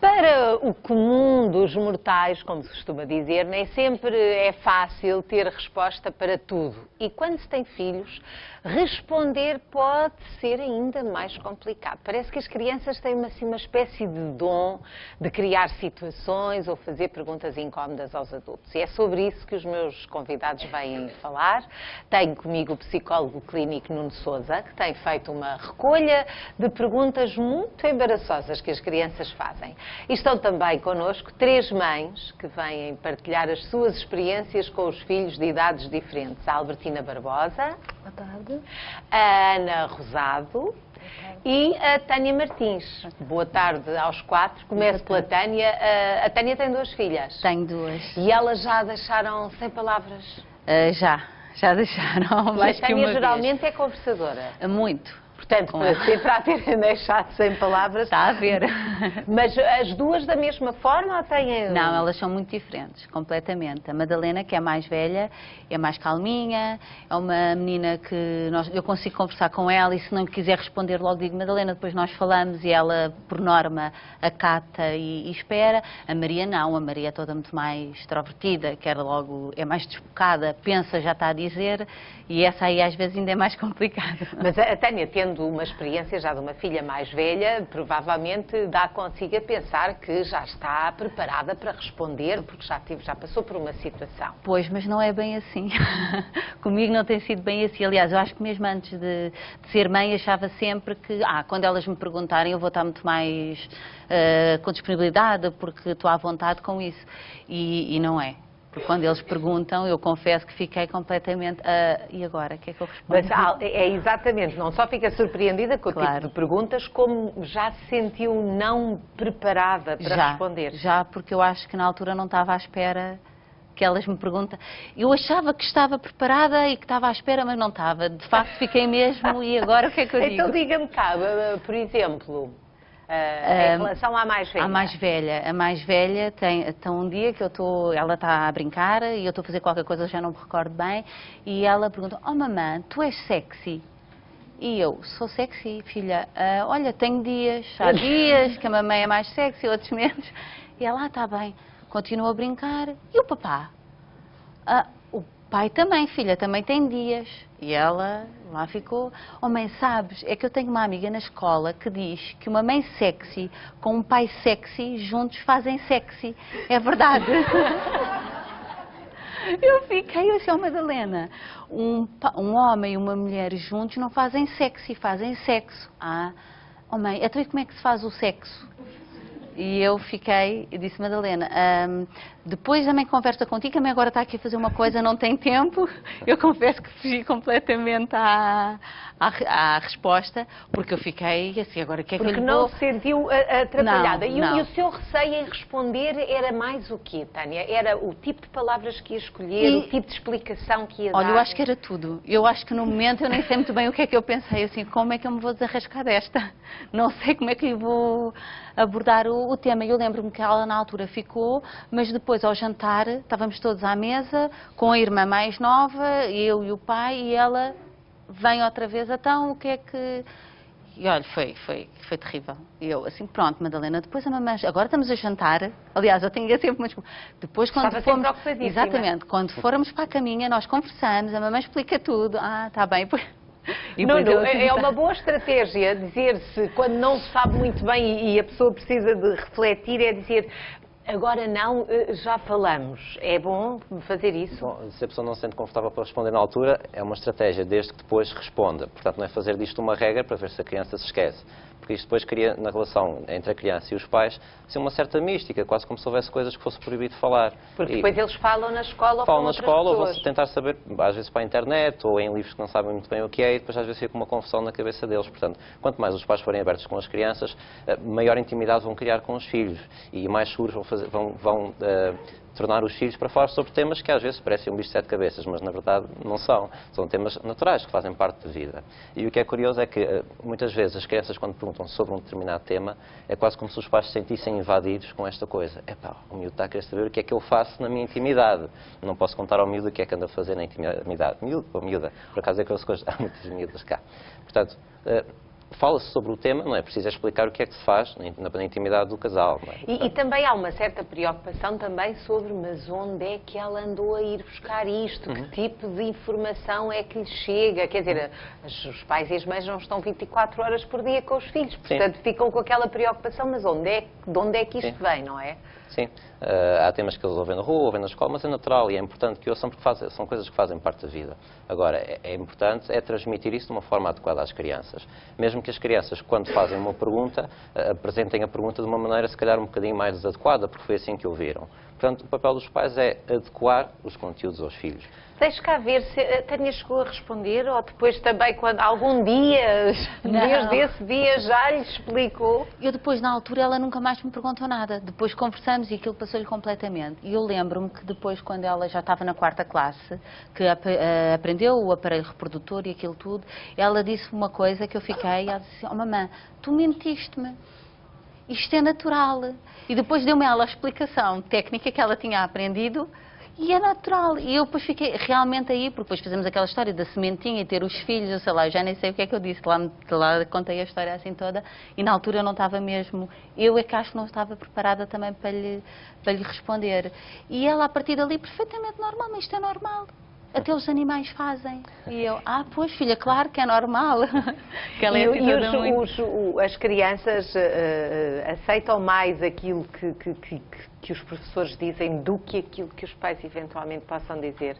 Para o comum dos mortais, como se costuma dizer, nem sempre é fácil ter resposta para tudo. E quando se tem filhos, responder pode ser ainda mais complicado. Parece que as crianças têm assim, uma espécie de dom de criar situações ou fazer perguntas incómodas aos adultos. E é sobre isso que os meus convidados vêm falar. Tenho comigo o psicólogo clínico Nuno Sousa, que tem feito uma recolha de perguntas muito embaraçosas que as crianças fazem. E estão também connosco 3 mães que vêm partilhar as suas experiências com os filhos de idades diferentes. A Albertina Barbosa. Boa tarde. A Ana Rosado e a Tânia Martins. Boa tarde aos 4. Começo pela Tânia. A Tânia tem 2 filhas. Tenho 2. E elas já deixaram sem palavras? Já deixaram. Mas a Tânia geralmente é conversadora. Muito. Portanto, para terem deixado sem palavras... Está a ver. Mas as duas da mesma forma ou têm... Não, elas são muito diferentes, completamente. A Madalena, que é mais velha, é mais calminha, é uma menina que eu consigo conversar com ela e se não quiser responder logo digo, Madalena, depois nós falamos e ela, por norma, acata e espera. A Maria não, a Maria é toda muito mais extrovertida, quer logo, é mais desbocada, pensa, já está a dizer, e essa aí às vezes ainda é mais complicada. Mas a Tânia, tendo uma experiência já de uma filha mais velha, provavelmente dá consigo a pensar que já está preparada para responder, porque já passou por uma situação. Pois, mas não é bem assim. Comigo não tem sido bem assim. Aliás, eu acho que mesmo antes de ser mãe, achava sempre que, quando elas me perguntarem, eu vou estar muito mais com disponibilidade, porque estou à vontade com isso. E não é. Porque quando eles perguntam, eu confesso que fiquei completamente... e agora, o que é que eu respondo? Mas é exatamente, não só fica surpreendida com o tipo de perguntas, como já se sentiu não preparada para responder? Já, porque eu acho que na altura não estava à espera que elas me perguntam. Eu achava que estava preparada e que estava à espera, mas não estava. De facto, fiquei mesmo, e agora o que é que eu digo? Então diga-me cá, por exemplo... em relação à mais velha? A mais velha tem então um dia que ela está a brincar e eu estou a fazer qualquer coisa, já não me recordo bem, e ela pergunta, mamãe, tu és sexy? E eu, sou sexy, filha. Olha, tenho dias, há dias que a mamãe é mais sexy, outros menos. E ela, está bem, continua a brincar. E o papá? O pai também, filha, também tem dias. E ela lá ficou, mãe, sabes, é que eu tenho uma amiga na escola que diz que uma mãe sexy com um pai sexy juntos fazem sexy. É verdade. Eu achei, Madalena, um homem e uma mulher juntos não fazem sexy, fazem sexo. Mãe, então e como é que se faz o sexo? E eu disse, Madalena, depois também conversa contigo, que a mãe agora está aqui a fazer uma coisa, não tem tempo. Eu confesso que fugi completamente à resposta, porque eu fiquei assim, agora o que é que eu lhe Porque não se sentiu atrapalhada. E o seu receio em responder era mais o quê, Tânia? Era o tipo de palavras que ia escolher, o tipo de explicação que ia dar? Olha, eu acho que era tudo. Eu acho que no momento eu nem sei muito bem o que é que eu pensei, assim, como é que eu me vou desarrascar desta? Não sei como é que eu vou abordar o tema. Eu lembro-me que ela na altura ficou, mas depois ao jantar estávamos todos à mesa, com a irmã mais nova, eu e o pai, e ela vem outra vez, então o que é que... E olha, foi terrível. E eu assim, pronto, Madalena, depois a mamãe... Agora estamos a jantar, aliás, eu tenho sempre umas... Depois quando Estava sempre ocupadíssima. Exatamente, quando formos para a caminha, nós conversamos, a mamãe explica tudo. Está bem, É uma boa estratégia dizer-se, quando não se sabe muito bem e a pessoa precisa de refletir, é dizer, agora não, já falamos. É bom fazer isso? Bom, se a pessoa não se sente confortável para responder na altura, é uma estratégia, desde que depois responda. Portanto, não é fazer disto uma regra para ver se a criança se esquece. Porque isto depois cria, na relação entre a criança e os pais, assim, uma certa mística, quase como se houvesse coisas que fosse proibido falar. Porque depois eles falam na escola ou falam com na outras escola, ou pessoas. vão tentar saber, às vezes para a internet, ou em livros que não sabem muito bem o que é, e depois às vezes fica uma confusão na cabeça deles. Portanto, quanto mais os pais forem abertos com as crianças, maior intimidade vão criar com os filhos, e mais seguros vão tornar os filhos para falar sobre temas que às vezes parecem um bicho de 7 cabeças, mas na verdade não são. São temas naturais que fazem parte da vida. E o que é curioso é que muitas vezes as crianças, quando perguntam sobre um determinado tema, é quase como se os pais se sentissem invadidos com esta coisa. O miúdo está a querer saber o que é que eu faço na minha intimidade. Não posso contar ao miúdo o que é que anda a fazer na intimidade. Miúdo ou miúda. Por acaso é que eu sou há muitas miúdas cá. Portanto, fala-se sobre o tema, não é preciso explicar o que é que se faz na intimidade do casal. Não é? E também há uma certa preocupação também sobre, mas onde é que ela andou a ir buscar isto? Que tipo de informação é que lhe chega? Quer dizer, os pais e as mães não estão 24 horas por dia com os filhos, portanto ficam com aquela preocupação, mas de onde é que isto vem, não é? Sim, há temas que eles ouvem na rua, ouvem na escola, mas é natural e é importante que ouçam porque são coisas que fazem parte da vida. Agora, é importante transmitir isso de uma forma adequada às crianças. Mesmo que as crianças, quando fazem uma pergunta, apresentem a pergunta de uma maneira, se calhar, um bocadinho mais desadequada, porque foi assim que ouviram. Portanto, o papel dos pais é adequar os conteúdos aos filhos. Deixa cá ver se a Tânia chegou a responder ou depois também, quando algum dia, desde esse dia, já lhe explicou. Eu depois, na altura, ela nunca mais me perguntou nada. Depois conversamos e aquilo passou-lhe completamente. E eu lembro-me que depois, quando ela já estava na 4ª classe, que aprendeu o aparelho reprodutor e aquilo tudo, ela disse uma coisa que eu fiquei, ela disse, oh mamãe, tu mentiste-me. Isto é natural. E depois deu-me ela a explicação técnica que ela tinha aprendido. E é natural. E eu depois fiquei realmente aí, porque depois fizemos aquela história da sementinha e ter os filhos, eu sei lá, eu já nem sei o que é que eu disse. Lá contei a história assim toda e na altura eu não estava mesmo. Eu é que acho que não estava preparada também para lhe responder. E ela, a partir dali, perfeitamente normal, mas isto é normal. Até os animais fazem. E eu, pois filha, claro que é normal. Que ela é e as crianças aceitam mais aquilo que os professores dizem do que aquilo que os pais eventualmente possam dizer?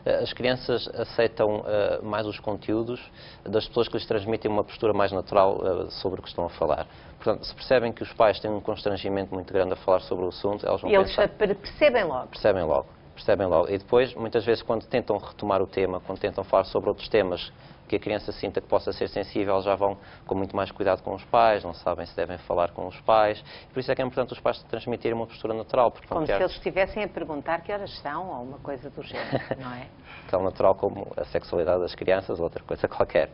As crianças aceitam mais os conteúdos das pessoas que lhes transmitem uma postura mais natural sobre o que estão a falar. Portanto, se percebem que os pais têm um constrangimento muito grande a falar sobre o assunto, eles vão pensar... Eles percebem logo? Percebem logo. E depois, muitas vezes, quando tentam retomar o tema, quando tentam falar sobre outros temas que a criança sinta que possa ser sensível, já vão com muito mais cuidado com os pais, não sabem se devem falar com os pais. Por isso é que é importante os pais transmitirem uma postura natural. Porque como se eles estivessem a perguntar que horas são, ou uma coisa do género, não é? Tão natural como a sexualidade das crianças ou outra coisa qualquer.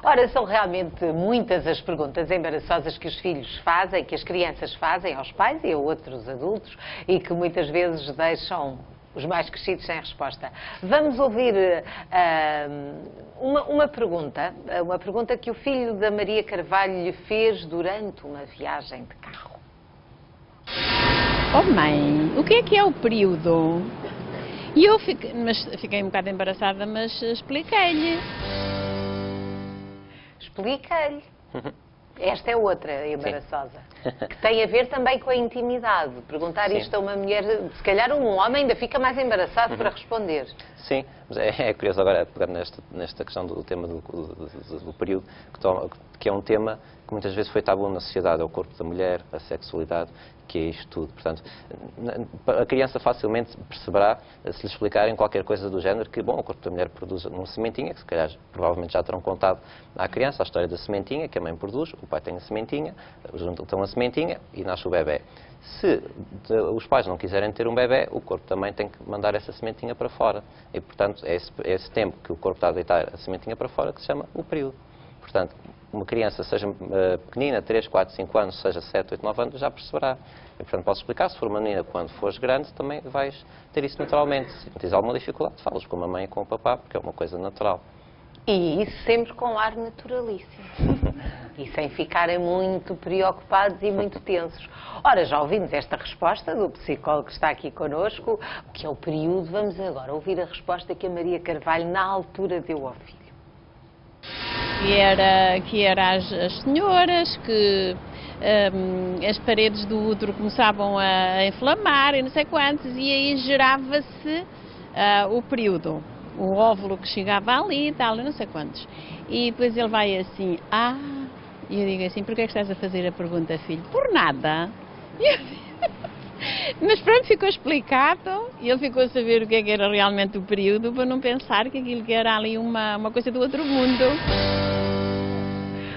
Ora, são realmente muitas as perguntas embaraçosas que os filhos fazem, que as crianças fazem aos pais e a outros adultos, e que muitas vezes deixam os mais crescidos sem resposta. Vamos ouvir uma pergunta que o filho da Maria Carvalho lhe fez durante uma viagem de carro. Oh mãe, o que é o período? E eu fiquei um bocado embaraçada, mas expliquei-lhe. Expliquei-lhe. Esta é outra embaraçosa, que tem a ver também com a intimidade. Perguntar isto a uma mulher, se calhar um homem ainda fica mais embaraçado para responder. Sim, mas é curioso agora pegar nesta questão do tema do período, que é um tema que muitas vezes foi tabu na sociedade, é o corpo da mulher, a sexualidade, que é isto tudo. Portanto, a criança facilmente perceberá, se lhe explicarem qualquer coisa do género, que, bom, o corpo da mulher produz uma sementinha, que se calhar provavelmente já terão contado à criança a história da sementinha, que a mãe produz, o pai tem a sementinha, juntam a sementinha e nasce o bebê. Se os pais não quiserem ter um bebê, o corpo também tem que mandar essa sementinha para fora. E, portanto, é esse tempo que o corpo está a deitar a sementinha para fora que se chama o período. Portanto, uma criança, seja pequenina, 3, 4, 5 anos, seja 7, 8, 9 anos, já perceberá. E, portanto, posso explicar, se for uma menina, quando fores grande, também vais ter isso naturalmente. Se tens alguma dificuldade, falas com a mãe e com o papá, porque é uma coisa natural. E isso sempre com ar naturalíssimo. E sem ficarem muito preocupados e muito tensos. Ora, já ouvimos esta resposta do psicólogo que está aqui connosco, o que é o período. Vamos agora ouvir a resposta que a Maria Carvalho, na altura, deu ao filho. Que era as senhoras, que as paredes do útero começavam a inflamar e não sei quantos, e aí gerava-se o período, o óvulo que chegava ali e tal, não sei quantos. E depois ele vai assim, e eu digo assim, por que é que estás a fazer a pergunta, filho? Por nada. Mas pronto, ficou explicado e ele ficou a saber o que é que era realmente o período, para não pensar que aquilo que era ali uma coisa do outro mundo.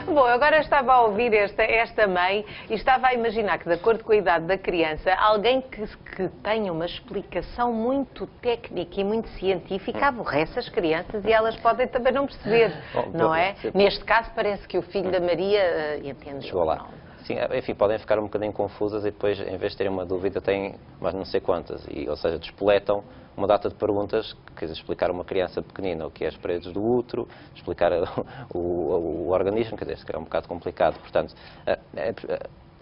Bom, agora estava a ouvir esta mãe e estava a imaginar que, de acordo com a idade da criança, alguém que tenha uma explicação muito técnica e muito científica aborrece as crianças e elas podem também não perceber, não é? Neste caso, parece que o filho da Maria entende. Chegou lá. Sim, enfim, podem ficar um bocadinho confusas e depois, em vez de terem uma dúvida, têm mais não sei quantas. Ou seja, despoletam uma data de perguntas, quer dizer, explicar a uma criança pequenina o que é as paredes do útero, explicar o organismo, quer dizer, que é um bocado complicado. Portanto,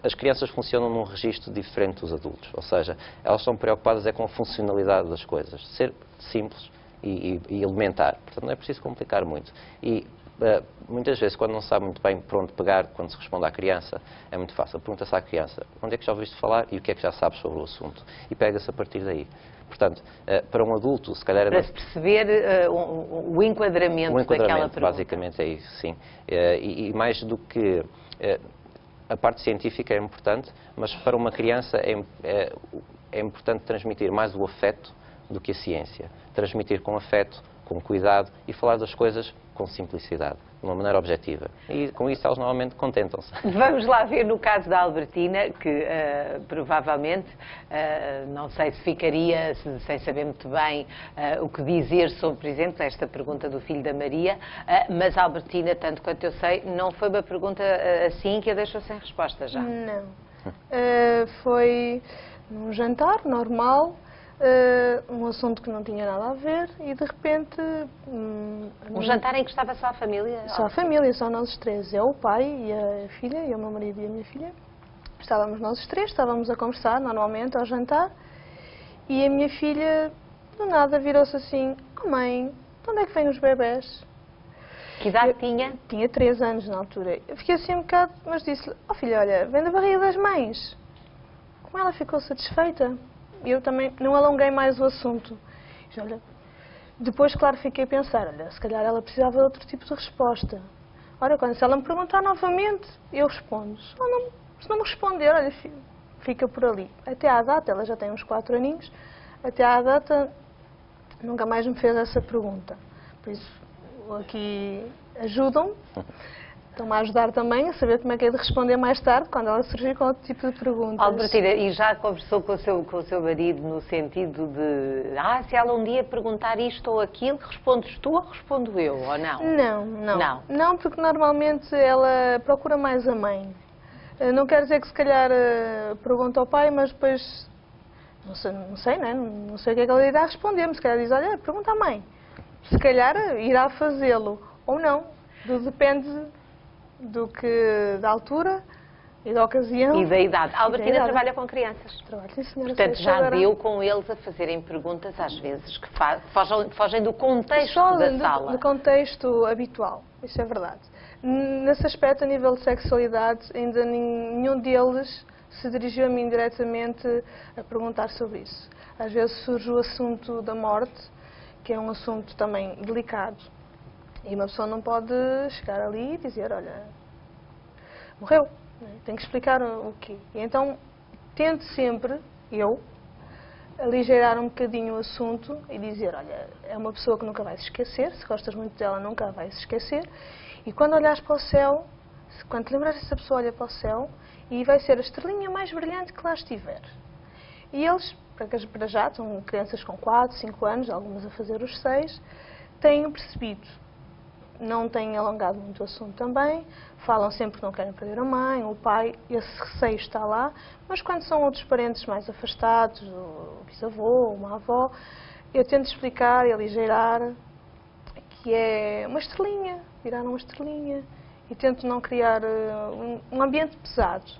as crianças funcionam num registro diferente dos adultos. Ou seja, elas estão preocupadas com a funcionalidade das coisas. Ser simples e elementar. Portanto, não é preciso complicar muito. E muitas vezes, quando não sabe muito bem por onde pegar, quando se responde à criança, é muito fácil. Pergunta-se à criança onde é que já ouviste falar e o que é que já sabes sobre o assunto. E pega-se a partir daí. Portanto, para um adulto, se calhar... Para se perceber o enquadramento daquela pergunta. Basicamente é isso, sim. E mais do que... a parte científica é importante, mas para uma criança é importante transmitir mais o afeto do que a ciência. Transmitir com afeto, com cuidado e falar das coisas com simplicidade, de uma maneira objetiva. E com isso elas normalmente contentam-se. Vamos lá ver no caso da Albertina, que provavelmente, não sei se ficaria, sem saber muito bem o que dizer sobre, por exemplo, esta pergunta do filho da Maria, mas a Albertina, tanto quanto eu sei, não foi uma pergunta assim que a deixou sem resposta já. Não. Foi num jantar normal, um assunto que não tinha nada a ver e de repente... Um jantar em que estava só a família? Só a família, só nós os três. Eu, o pai e a filha, e o meu marido e a minha filha. Estávamos nós os três, estávamos a conversar normalmente ao jantar e a minha filha, do nada, virou-se assim: "Oh mãe, de onde é que vêm os bebés?" Que idade tinha? Tinha 3 anos na altura. Eu fiquei assim um bocado, mas disse-lhe: "Oh filha, olha, vem da barriga das mães." Como ela ficou satisfeita. Eu também não alonguei mais o assunto. Olha, depois, claro, fiquei a pensar, olha, se calhar ela precisava de outro tipo de resposta. Ora, se ela me perguntar novamente, eu respondo. Se não me responder, olha, fica por ali. Até à data, ela já tem uns 4 aninhos, até à data nunca mais me fez essa pergunta. Por isso, aqui ajudam-me. Estão-me a ajudar também a saber como é que é de responder mais tarde, quando ela surgir com outro tipo de perguntas. Albertina, e já conversou com o seu marido no sentido de, se ela um dia perguntar isto ou aquilo, respondes tu ou respondo eu, ou não? Não. Não, porque normalmente ela procura mais a mãe. Não quer dizer que se calhar pergunta ao pai, mas depois, não sei, né? Não sei o que é que ela irá responder-me. Se calhar diz, olha, pergunta à mãe. Se calhar irá fazê-lo, ou não. Depende da altura e da ocasião. E da idade. A Albertina trabalha com crianças. Trabalho, sim, senhora. Portanto, já deu com eles a fazerem perguntas, às vezes, que fogem do contexto da sala. Do contexto habitual, isso é verdade. Nesse aspecto, a nível de sexualidade, ainda nenhum deles se dirigiu a mim diretamente a perguntar sobre isso. Às vezes surge o assunto da morte, que é um assunto também delicado. E uma pessoa não pode chegar ali e dizer, olha, morreu, tem que explicar o quê. E então, tento sempre, eu, aligeirar um bocadinho o assunto e dizer, olha, é uma pessoa que nunca vai se esquecer, se gostas muito dela, nunca vai se esquecer. E quando olhares para o céu, quando te lembrares dessa pessoa, olha para o céu e vai ser a estrelinha mais brilhante que lá estiver. E eles, para já, são crianças com 4, 5 anos, algumas a fazer os 6, têm percebido. Não têm alongado muito o assunto também, falam sempre que não querem perder a mãe, o pai, esse receio está lá, mas quando são outros parentes mais afastados, o bisavô, uma avó, eu tento explicar e aligeirar que é uma estrelinha, virar uma estrelinha, e tento não criar um ambiente pesado.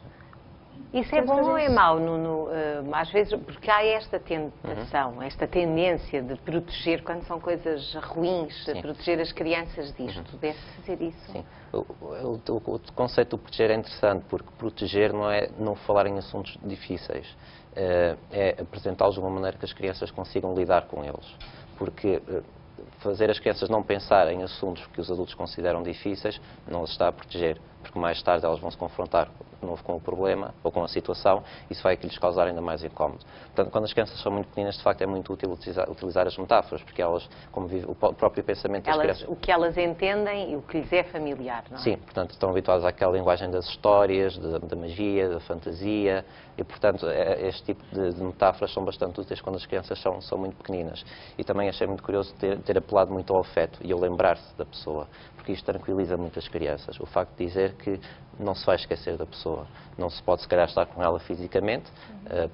Isso é bom ou é mau, Nuno? Às vezes, porque há esta tentação, esta tendência de proteger quando são coisas ruins, de proteger as crianças disto. Deve-se fazer isso? Sim. O conceito de proteger é interessante, porque proteger não é não falar em assuntos difíceis. É apresentá-los de uma maneira que as crianças consigam lidar com eles. Porque fazer as crianças não pensar em assuntos que os adultos consideram difíceis não as está a proteger, porque mais tarde elas vão se confrontar de novo com o problema ou com a situação e isso vai lhes causar ainda mais incómodo. Portanto, quando as crianças são muito pequenas, de facto é muito útil utilizar as metáforas, porque elas, como vivem, o próprio pensamento das crianças... O que elas entendem e o que lhes é familiar, não é? Sim, portanto, estão habituadas àquela linguagem das histórias, da magia, da fantasia e, portanto, este tipo de metáforas são bastante úteis quando as crianças são muito pequeninas. E também achei muito curioso ter apelado muito ao afeto e ao lembrar-se da pessoa, porque isto tranquiliza muito as crianças. O facto de dizer saber que não se vai esquecer da pessoa. Não se pode, se calhar, estar com ela fisicamente,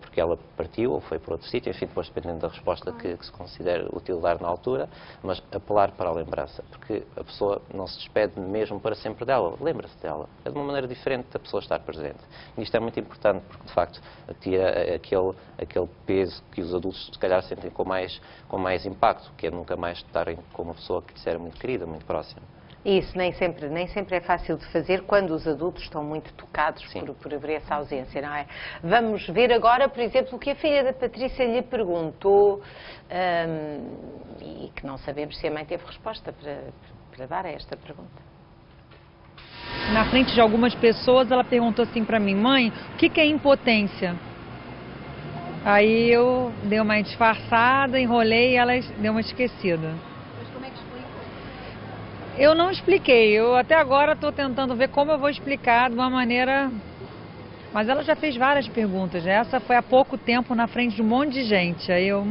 porque ela partiu ou foi para outro sítio, enfim, depois dependendo da resposta que se considere útil dar na altura, mas apelar para a lembrança, porque a pessoa não se despede mesmo para sempre dela, lembra-se dela. É de uma maneira diferente da pessoa estar presente. E isto é muito importante, porque, de facto, tira aquele peso que os adultos, se calhar, sentem com mais impacto, que é nunca mais estarem com uma pessoa que lhes era muito querida, muito próxima. E isso nem sempre é fácil de fazer quando os adultos estão muito tocados por haver essa ausência, não é? Vamos ver agora, por exemplo, o que a filha da Patrícia lhe perguntou e que não sabemos se a mãe teve resposta para dar a esta pergunta. Na frente de algumas pessoas, ela perguntou assim para mim: mãe, o que é impotência? Aí eu dei uma disfarçada, enrolei e ela deu uma esquecida. Eu não expliquei, eu até agora estou tentando ver como eu vou explicar de uma maneira... Mas ela já fez várias perguntas, essa foi há pouco tempo na frente de um monte de gente, aí eu...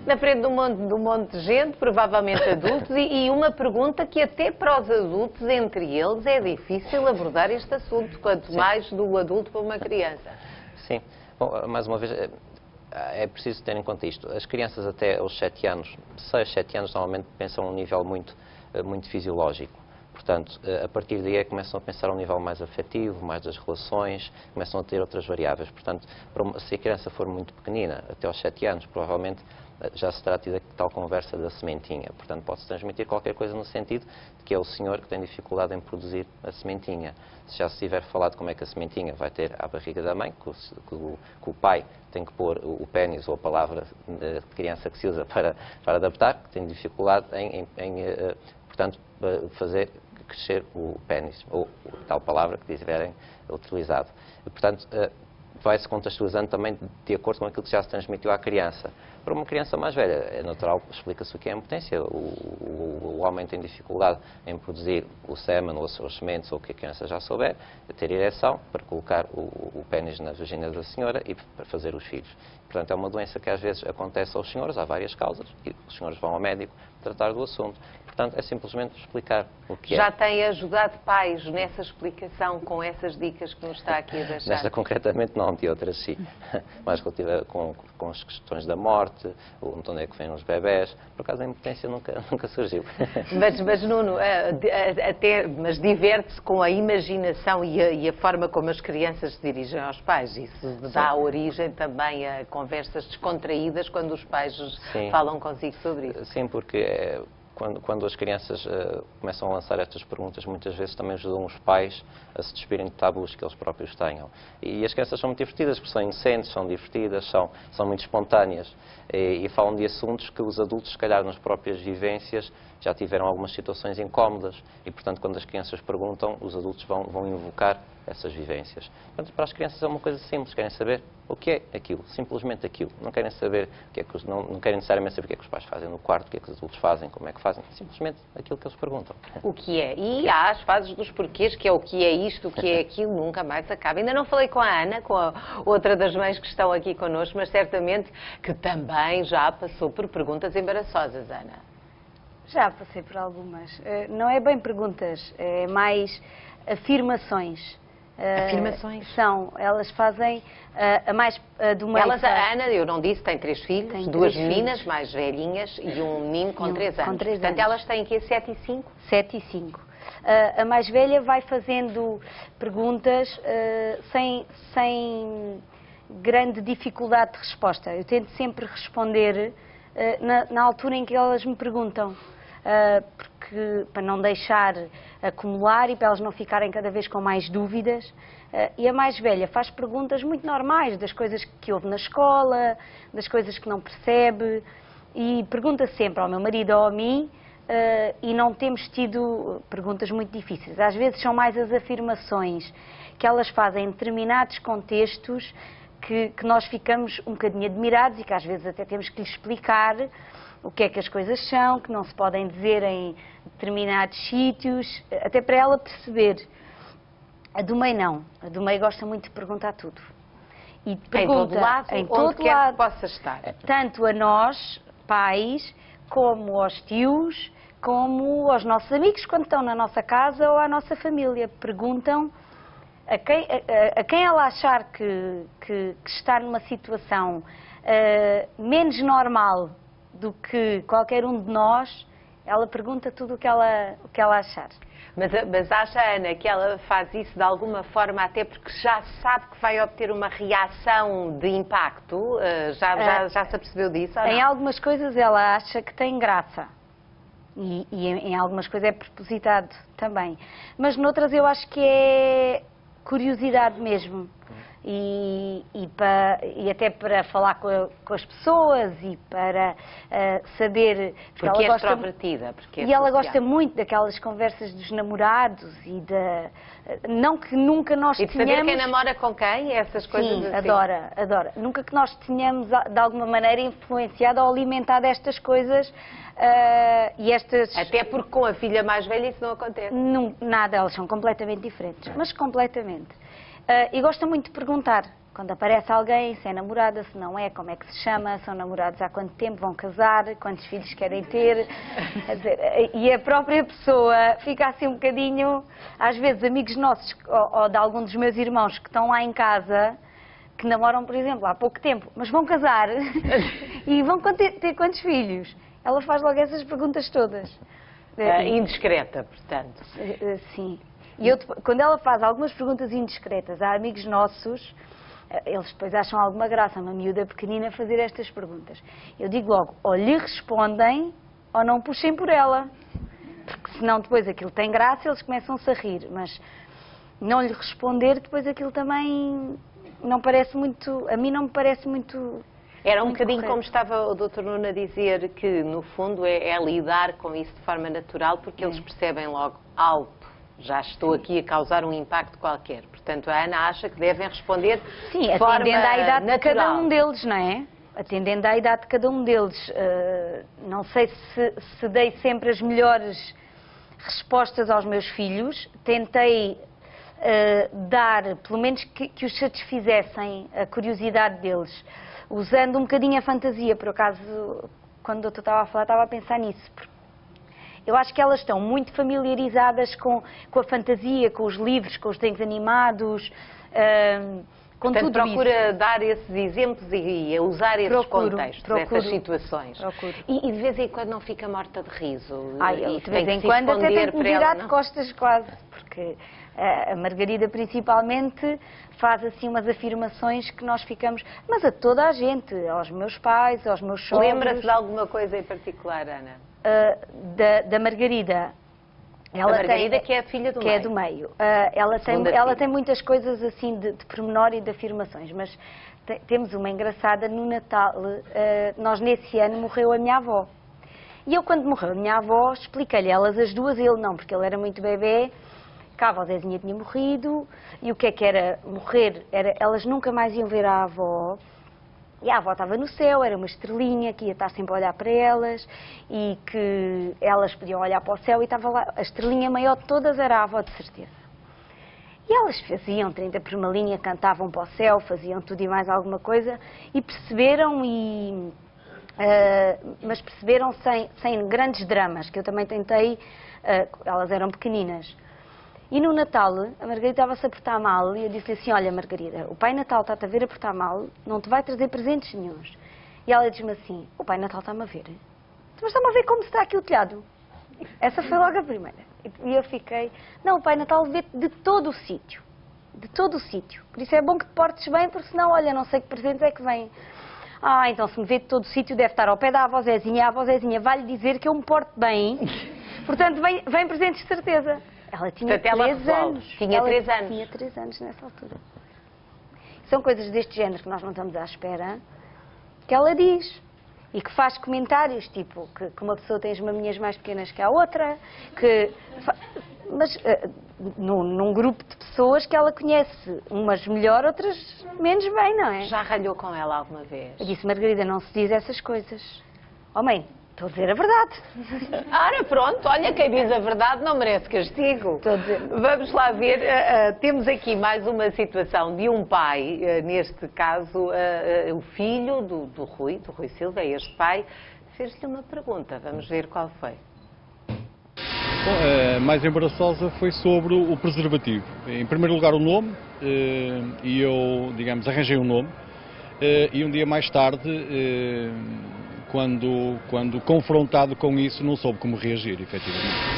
Na frente de um monte de gente, provavelmente adultos, e uma pergunta que até para os adultos, entre eles, é difícil abordar este assunto, quanto mais do adulto para uma criança. Sim. Bom, mais uma vez... É preciso ter em conta isto. As crianças até aos 7 anos, 6, 7 anos, normalmente pensam a um nível muito fisiológico. Portanto, a partir daí começam a pensar a um nível mais afetivo, mais das relações, começam a ter outras variáveis. Portanto, se a criança for muito pequenina, até aos 7 anos, provavelmente já se terá tido a tal conversa da sementinha. Portanto, pode-se transmitir qualquer coisa no sentido de que é o senhor que tem dificuldade em produzir a sementinha. Se já se tiver falado como é que a sementinha vai ter à barriga da mãe, que o pai tem que pôr o pénis ou a palavra de criança que se usa para adaptar, que tem dificuldade portanto, fazer crescer o pénis, ou tal palavra que tiverem utilizado. E, portanto, vai-se contextualizando também de acordo com aquilo que já se transmitiu à criança. Para uma criança mais velha, é natural, explica-se o que é a impotência. O homem tem dificuldade em produzir o sêmen ou as suas sementes, ou o que a criança já souber, ter ereção para colocar o pénis na vagina da senhora e para fazer os filhos. Portanto, é uma doença que às vezes acontece aos senhores, há várias causas, e os senhores vão ao médico tratar do assunto. Portanto, é simplesmente explicar o que Já tem ajudado pais nessa explicação, com essas dicas que nos está aqui a deixar? Nesta concretamente não, de outras sim. Mais relativa com as questões da morte, onde é que vêm os bebés. Por acaso a impotência nunca surgiu. Mas Nuno, mas diverte-se com a imaginação e a forma como as crianças se dirigem aos pais. Isso dá origem também a conversas descontraídas quando os pais falam consigo sobre isso. Sim, porque... Quando as crianças começam a lançar estas perguntas, muitas vezes também ajudam os pais a se despirem de tabus que eles próprios tenham. E as crianças são muito divertidas, porque são inocentes, são divertidas, são muito espontâneas e falam de assuntos que os adultos, se calhar, nas próprias vivências, já tiveram algumas situações incómodas e, portanto, quando as crianças perguntam, os adultos vão invocar essas vivências. Portanto, para as crianças é uma coisa simples, querem saber o que é aquilo, simplesmente aquilo. Não querem saber o que é que não querem necessariamente saber o que é que os pais fazem no quarto, o que é que os adultos fazem, como é que fazem, simplesmente aquilo que eles perguntam. O que é? E há as fases dos porquês, que é o que é isto, o que é aquilo, nunca mais acaba. Ainda não falei com a Ana, com a outra das mães que estão aqui connosco, mas certamente que também já passou por perguntas embaraçosas, Ana. Já passei por algumas. Não é bem perguntas, é mais afirmações. Afirmações? Elas fazem a mais do meio. A Ana, eu não disse, tem 3 filhos, tem 2 meninas filhos mais velhinhas e um menino com 3 anos. Portanto, elas têm aqui 7 e 5? 7 e 5. A mais velha vai fazendo perguntas sem grande dificuldade de resposta. Eu tento sempre responder na altura em que elas me perguntam. Porque, para não deixar acumular e para elas não ficarem cada vez com mais dúvidas. E a mais velha faz perguntas muito normais, das coisas que ouve na escola, das coisas que não percebe, e pergunta sempre ao meu marido ou a mim, e não temos tido perguntas muito difíceis. Às vezes são mais as afirmações que elas fazem em determinados contextos que nós ficamos um bocadinho admirados e que às vezes até temos que lhes explicar o que é que as coisas são, que não se podem dizer em determinados sítios, até para ela perceber. A do meio não. A do meio gosta muito de perguntar tudo. E pergunta em todo lado, que possa estar. Tanto a nós, pais, como aos tios, como aos nossos amigos quando estão na nossa casa ou à nossa família. Perguntam a quem ela achar que está numa situação menos normal do que qualquer um de nós, ela pergunta tudo o que ela achar. Mas acha, Ana, que ela faz isso de alguma forma até porque já sabe que vai obter uma reação de impacto? Já se apercebeu disso? Ou não? Em algumas coisas ela acha que tem graça. E em algumas coisas é propositado também. Mas noutras eu acho que é curiosidade mesmo. E até para falar com as pessoas e para saber... Porque ela é extrovertida. E ela gosta muito daquelas conversas dos namorados e não que nunca nós tenhamos... E de saber quem namora com quem, essas coisas. Sim, assim. adora. Nunca que nós tenhamos de alguma maneira influenciado ou alimentado estas coisas e estas... Até porque com a filha mais velha isso não acontece. Nada, elas são completamente diferentes, mas completamente. E gosta muito de perguntar, quando aparece alguém, se é namorada, se não é, como é que se chama, são namorados há quanto tempo, vão casar, quantos filhos querem ter. E a própria pessoa fica assim um bocadinho, às vezes amigos nossos ou de algum dos meus irmãos que estão lá em casa, que namoram, por exemplo, há pouco tempo, mas vão casar e vão ter quantos filhos? Ela faz logo essas perguntas todas. Indiscreta, portanto. Sim. E quando ela faz algumas perguntas indiscretas a amigos nossos, eles depois acham alguma graça, uma miúda pequenina, fazer estas perguntas. Eu digo logo, ou lhe respondem, ou não puxem por ela. Porque senão depois aquilo tem graça, eles começam-se a rir. Mas não lhe responder, depois aquilo também não parece muito... A mim não me parece muito... Era um bocadinho como estava o Dr. Nuno a dizer, que no fundo é lidar com isso de forma natural, porque eles percebem logo alto. Já estou aqui a causar um impacto qualquer. Portanto, a Ana acha que devem responder de forma atendendo à idade natural. de cada um deles, não é? Atendendo à idade de cada um deles. Não sei se dei sempre as melhores respostas aos meus filhos. Tentei dar, pelo menos que os satisfizessem a curiosidade deles, usando um bocadinho a fantasia. Por acaso, quando o doutor estava a falar, estava a pensar nisso. Eu acho que elas estão muito familiarizadas com a fantasia, com os livros, com os desenhos animados, com Portanto, tudo procura isso. dar esses exemplos e usar esses contextos, essas situações. E de vez em quando não fica morta de riso? Eu, de vez em quando até tenho que me virar de costas quase, porque a Margarida principalmente faz assim umas afirmações que nós ficamos... Mas a toda a gente, aos meus pais, aos meus sogros... Lembra-se de alguma coisa em particular, Ana? Da Margarida. A Margarida, que é a filha do meio. Que é do meio. Ela tem muitas coisas assim de pormenor e de afirmações, mas temos uma engraçada no Natal. Nós nesse ano morreu a minha avó. E eu quando morreu a minha avó expliquei-lhe elas as duas, ele não, porque ele era muito bebê, que a avó Zezinha tinha morrido, e o que era morrer? Elas nunca mais iam ver a avó. E a avó estava no céu, era uma estrelinha que ia estar sempre a olhar para elas e que elas podiam olhar para o céu e estava lá. A estrelinha maior de todas era a avó, de certeza. E elas faziam 30 por uma linha, cantavam para o céu, faziam tudo e mais alguma coisa e perceberam, mas perceberam sem grandes dramas, que eu também tentei, elas eram pequeninas. E no Natal, a Margarida estava-se a portar mal e eu disse-lhe assim, olha Margarida, o Pai Natal está-te a ver a portar mal, não te vai trazer presentes nenhuns. E ela disse-me assim, o Pai Natal está-me a ver? Mas está-me a ver como está aqui o telhado. Essa foi logo a primeira. E eu fiquei, não, o Pai Natal vê de todo o sítio. De todo o sítio. Por isso é bom que te portes bem, porque senão, olha, não sei que presentes é que vêm. Então se me vê de todo o sítio deve estar ao pé da avó Zezinha. A avó Zezinha vai-lhe dizer que eu me porto bem, portanto vem presentes de certeza. Ela tinha 3 anos. Tinha 3 anos. Tinha 3 anos nessa altura. São coisas deste género que nós não estamos à espera, que ela diz. E que faz comentários, tipo, que uma pessoa tem as maminhas mais pequenas que a outra, mas num grupo de pessoas que ela conhece, umas melhor, outras menos bem, não é? Já ralhou com ela alguma vez? Eu disse, Margarida, não se diz essas coisas. Oh mãe, estou a dizer a verdade. Ora, pronto, olha, quem diz a verdade não merece castigo. Estou a dizer. Vamos lá ver, temos aqui mais uma situação de um pai, neste caso, o filho do Rui Silva, este pai, fez-lhe uma pergunta. Vamos ver qual foi. Bom, a mais embaraçosa foi sobre o preservativo. Em primeiro lugar o nome, e eu, digamos, arranjei um nome, e um dia mais tarde, quando confrontado com isso, não soube como reagir, efetivamente.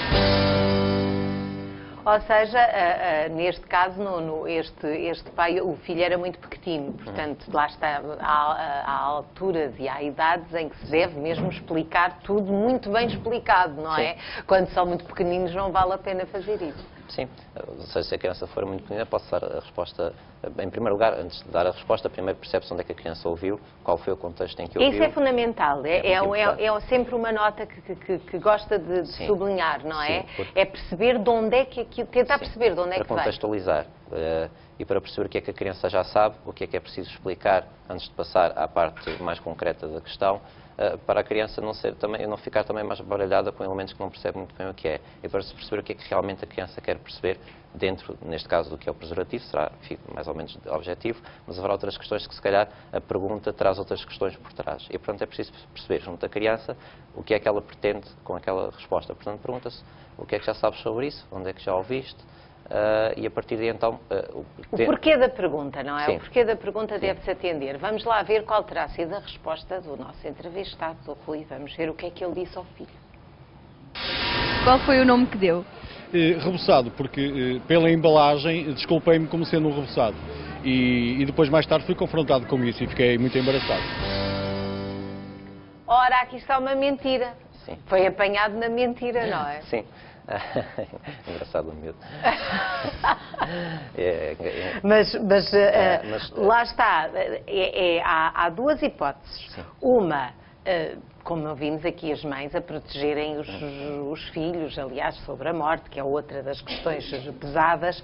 Ou seja, neste caso, este pai, o filho era muito pequenino, portanto, lá está, há alturas e há idades em que se deve mesmo explicar tudo muito bem explicado, não é? Quando são muito pequeninos não vale a pena fazer isso. Sim, ou seja, se a criança for muito pequenina, posso dar a resposta, em primeiro lugar, antes de dar a resposta, primeiro percebe-se onde é que a criança ouviu, qual foi o contexto em que ouviu. Isso é fundamental, é sempre uma nota que gosta de sublinhar, não é? Sim, porque... É perceber de onde é que aquilo, tentar perceber de onde é que para contextualizar e para perceber o que é que a criança já sabe, o que é preciso explicar antes de passar à parte mais concreta da questão, para a criança não ficar também mais baralhada com elementos que não percebe muito bem o que é. E para se perceber o que é que realmente a criança quer perceber dentro, neste caso, do que é o preservativo, será mais ou menos objetivo, mas haverá outras questões que, se calhar, a pergunta traz outras questões por trás. E, portanto, é preciso perceber, junto da criança, o que é que ela pretende com aquela resposta. Portanto, pergunta-se o que é que já sabes sobre isso, onde é que já ouviste, e a partir daí, então... O porquê da pergunta, não é? Sim. O porquê da pergunta deve-se atender. Vamos lá ver qual terá sido a resposta do nosso entrevistado, do Rui. Vamos ver o que é que ele disse ao filho. Qual foi o nome que deu? Rebuçado, porque pela embalagem desculpei-me como sendo um rebuçado. E depois, mais tarde, fui confrontado com isso e fiquei muito embaraçado. Ora, aqui está uma mentira. Sim. Foi apanhado na mentira, não é? Sim. Engraçado o miúdo. Mas lá está, há duas hipóteses. Sim. Uma, como vimos aqui as mães a protegerem os filhos, aliás, sobre a morte, que é outra das questões pesadas,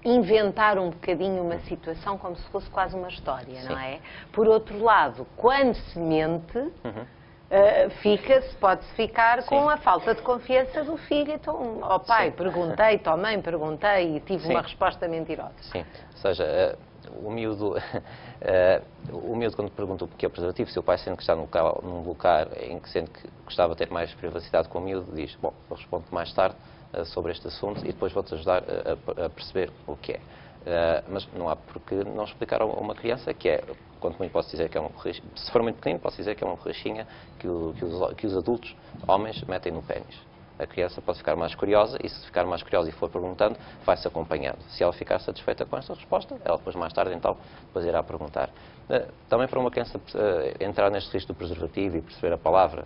inventar um bocadinho uma situação como se fosse quase uma história, não é? Por outro lado, quando se mente... pode-se ficar com a falta de confiança do filho. Então, ao pai perguntei, à mãe perguntei e tive uma resposta mentirosa. Sim, ou seja, o miúdo quando pergunta o que é o preservativo, se o pai sente que está num lugar em que sente que gostava de ter mais privacidade com o miúdo, diz, bom, eu respondo mais tarde sobre este assunto e depois vou-te ajudar a perceber o que é. Mas não há porque não explicar a uma criança que é, quanto muito posso dizer que é uma borrachinha, se for muito pequeno, posso dizer que é uma borrachinha que os adultos, homens, metem no pénis. A criança pode ficar mais curiosa e se ficar mais curiosa e for perguntando, vai-se acompanhando. Se ela ficar satisfeita com essa resposta, ela depois mais tarde então depois irá perguntar. Também para uma criança entrar neste risco do preservativo e perceber a palavra,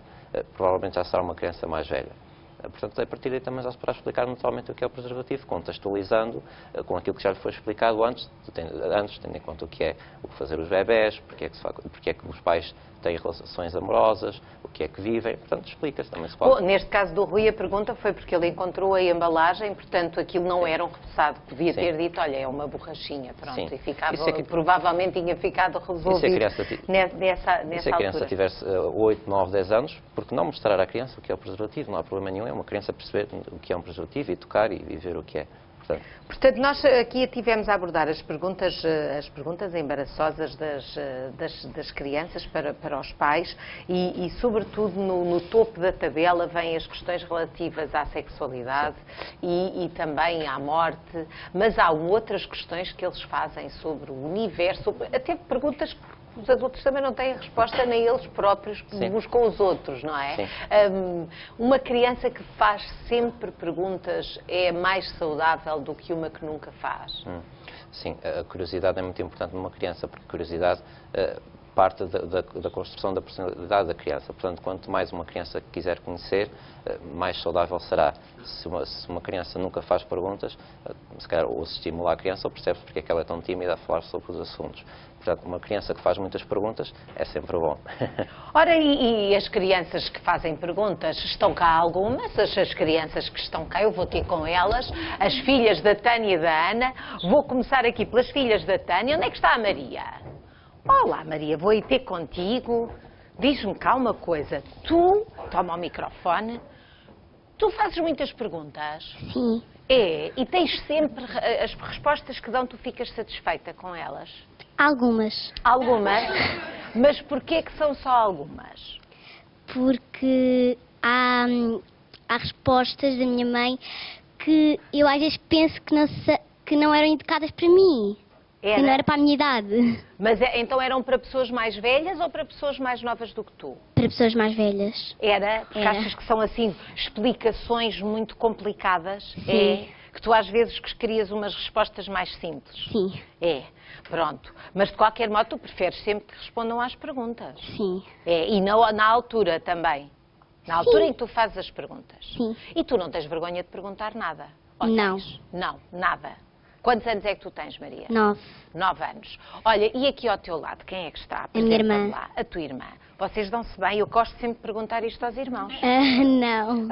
provavelmente já será uma criança mais velha. Portanto, a partir daí também já se poderá explicar naturalmente o que é o preservativo, contextualizando com aquilo que já lhe foi explicado antes, tendo em conta o que fazer os bebés, porque é que os pais têm relações amorosas, o que é que vivem, portanto, explica-se também se pode. Bom, neste caso do Rui, a pergunta foi porque ele encontrou a embalagem, portanto, aquilo não era um rebuçado. Podia ter dito, olha, é uma borrachinha, pronto, e ficava, provavelmente tinha ficado resolvido nessa se a criança tivesse 8, 9, 10 anos, porque não mostrar à criança o que é o preservativo, não há problema nenhum, é uma criança perceber o que é um preservativo e tocar e ver o que é. Portanto, nós aqui tivemos a abordar as perguntas embaraçosas das crianças para os pais e sobretudo, no topo da tabela vêm as questões relativas à sexualidade e também à morte, mas há outras questões que eles fazem sobre o universo, até perguntas que os adultos também não têm resposta, nem eles próprios buscam os outros, não é? Uma criança que faz sempre perguntas é mais saudável do que uma que nunca faz. Sim, a curiosidade é muito importante numa criança, porque a curiosidade parte da construção da personalidade da criança. Portanto, quanto mais uma criança quiser conhecer, mais saudável será. Se uma criança nunca faz perguntas, se calhar ou se estimula a criança ou percebe porque é que ela é tão tímida a falar sobre os assuntos. Portanto, uma criança que faz muitas perguntas é sempre bom. Ora, e as crianças que fazem perguntas, estão cá algumas, as crianças que estão cá, eu vou ter com elas, as filhas da Tânia e da Ana. Vou começar aqui pelas filhas da Tânia. Onde é que está a Maria? Olá, Maria, vou ir ter contigo. Diz-me cá uma coisa. Tu, toma o microfone, tu fazes muitas perguntas? Sim. É, e tens sempre as respostas que dão, tu ficas satisfeita com elas? Algumas. Algumas? Mas porquê que são só algumas? Porque há há respostas da minha mãe que eu às vezes penso que não eram indicadas para mim. Que não era para a minha idade. Mas então eram para pessoas mais velhas ou para pessoas mais novas do que tu? Para pessoas mais velhas. Era? Porque achas que são assim explicações muito complicadas? Sim. É? Que tu às vezes querias umas respostas mais simples? Sim. É, pronto. Mas de qualquer modo tu preferes sempre que respondam às perguntas? Sim. É, e na altura também? Na altura em que tu fazes as perguntas? Sim. E tu não tens vergonha de perguntar nada? Ou Não. tens? Não, nada. Quantos anos é que tu tens, Maria? 9. 9 anos. Olha, e aqui ao teu lado, quem é que está? A minha irmã. Lá. A tua irmã. Vocês dão-se bem? Eu gosto sempre de perguntar isto aos irmãos. Não.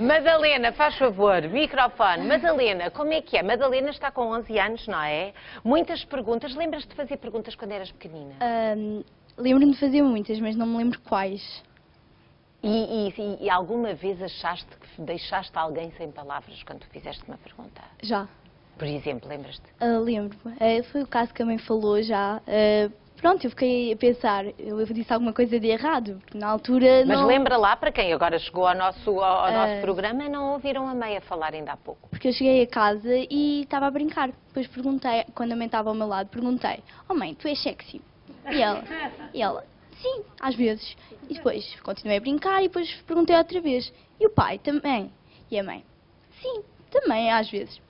Madalena, faz favor, microfone. Madalena, como é que é? Madalena está com 11 anos, não é? Muitas perguntas. Lembras-te de fazer perguntas quando eras pequenina? Lembro-me de fazer muitas, mas não me lembro quais. E alguma vez achaste que deixaste alguém sem palavras quando tu fizeste uma pergunta? Já. Por exemplo, lembras-te? Lembro-me. Foi o caso que a mãe falou já. Pronto, eu fiquei a pensar, eu disse alguma coisa de errado, porque na altura Mas não... lembra lá, para quem agora chegou ao nosso programa, não ouviram a mãe a falar ainda há pouco. Porque eu cheguei a casa e estava a brincar. Depois perguntei, quando a mãe estava ao meu lado, perguntei: "Oh mãe, tu és sexy?" E ela, sim, às vezes. E depois continuei a brincar e depois perguntei outra vez: "E o pai também?" E a mãe: "Sim, também, às vezes."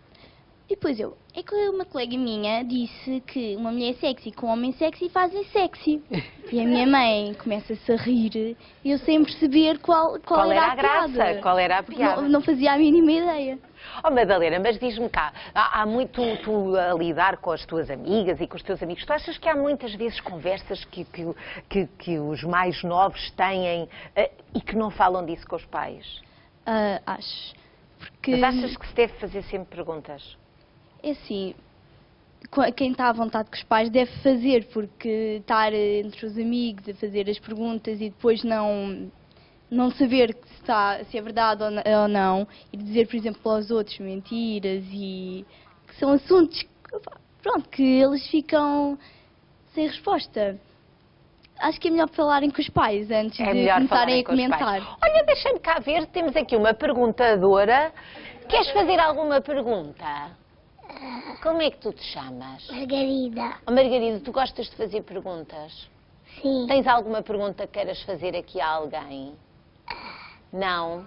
E depois é que uma colega minha disse que uma mulher sexy com um homem sexy fazem sexy. E a minha mãe começa-se a rir e eu sem perceber qual era a graça, piada. qual era a piada. Não fazia a mínima ideia. Oh Madalena, mas diz-me cá, há muito tu a lidar com as tuas amigas e com os teus amigos, tu achas que há muitas vezes conversas que os mais novos têm e que não falam disso com os pais? Acho. Porque... Mas achas que se deve fazer sempre perguntas? É assim, quem está à vontade com os pais deve fazer, porque estar entre os amigos a fazer as perguntas e depois não saber se é verdade ou não, e dizer, por exemplo, aos outros mentiras, e que são assuntos que eles ficam sem resposta. Acho que é melhor falarem com os pais antes de começarem a comentar. Olha, deixa-me cá ver, temos aqui uma perguntadora. Queres fazer alguma pergunta? Como é que tu te chamas? Margarida. Oh, Margarida, tu gostas de fazer perguntas? Sim. Tens alguma pergunta que queiras fazer aqui a alguém? Não?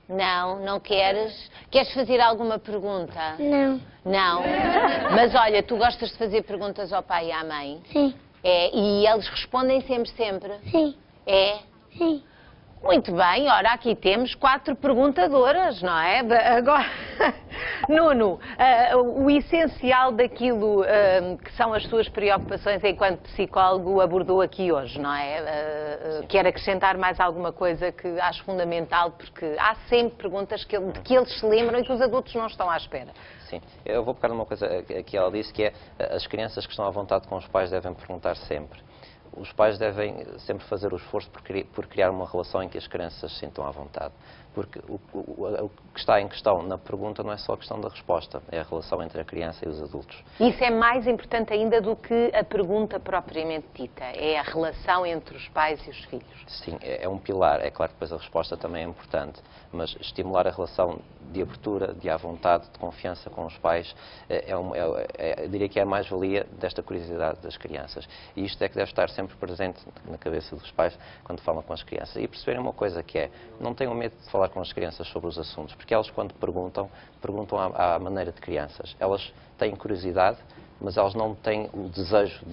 Não queres? Queres fazer alguma pergunta? Não. Não? Mas olha, tu gostas de fazer perguntas ao pai e à mãe? Sim. É, e eles respondem sempre? Sim. É? Sim. Muito bem, ora, aqui temos 4 perguntadoras, não é? Agora, Nuno, o essencial daquilo que são as suas preocupações enquanto psicólogo abordou aqui hoje, não é? Quer acrescentar mais alguma coisa que acho fundamental, porque há sempre perguntas de que eles se lembram e que os adultos não estão à espera. Sim, eu vou pegar numa coisa que ela disse, que é as crianças que estão à vontade com os pais devem perguntar sempre. Os pais devem sempre fazer o esforço por criar uma relação em que as crianças se sintam à vontade. Porque o que está em questão na pergunta não é só a questão da resposta, é a relação entre a criança e os adultos. Isso é mais importante ainda do que a pergunta propriamente dita, é a relação entre os pais e os filhos. Sim, é um pilar. É claro que depois a resposta também é importante, mas estimular a relação de abertura, de à vontade, de confiança com os pais, eu diria que é a mais-valia desta curiosidade das crianças. E isto é que deve estar sempre presente na cabeça dos pais quando falam com as crianças. E perceberem uma coisa que é, não tenham medo de falar com as crianças sobre os assuntos, porque elas quando perguntam à maneira de crianças. Elas têm curiosidade, mas elas não têm o desejo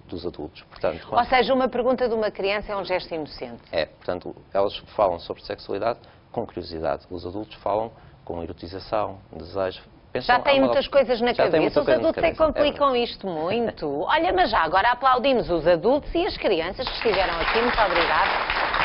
dos adultos. Portanto, Ou seja, uma pergunta de uma criança é um gesto inocente. Portanto, elas falam sobre sexualidade com curiosidade. Os adultos falam com erotização, desejo. Já têm muitas coisas na cabeça, os adultos é que complicam isto muito. Olha, mas já agora aplaudimos os adultos e as crianças que estiveram aqui. Muito obrigada.